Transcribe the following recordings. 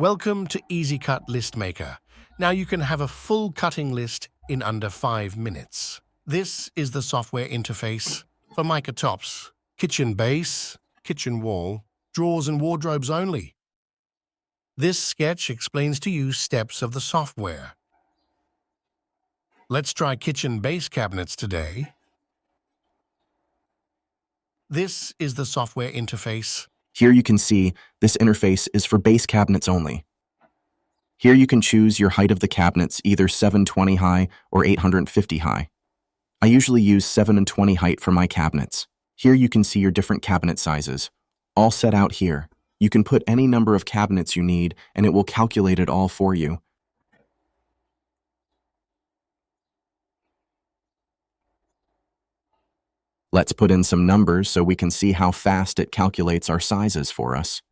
Welcome to Easy Cut List Maker. Now you can have a full cutting list in under 5 minutes. This is the software interface for mica tops, kitchen base, kitchen wall, drawers and wardrobes only. This sketch explains to you steps of the software. Let's try kitchen base cabinets today. This is the software interface. Here you can see this interface is for base cabinets only. Here you can choose your height of the cabinets, either 720 high or 850 high. I usually use 720 height for my cabinets. Here you can see your different cabinet sizes, all set out here. You can put any number of cabinets you need and it will calculate it all for you. Let's put in some numbers so we can see how fast it calculates our sizes for us.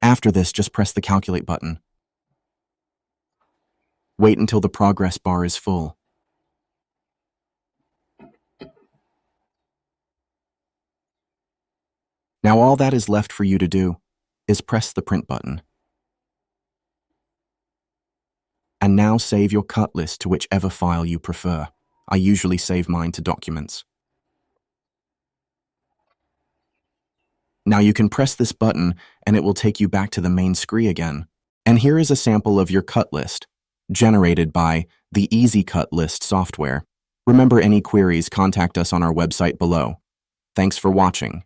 After this, just press the calculate button. Wait until the progress bar is full. Now all that is left for you to do is press the print button. And now save your cut list to whichever file you prefer. I usually save mine to documents. Now you can press this button and it will take you back to the main screen again. And here is a sample of your cut list, generated by the Easy Cut List software. Remember, any queries, contact us on our website below. Thanks for watching.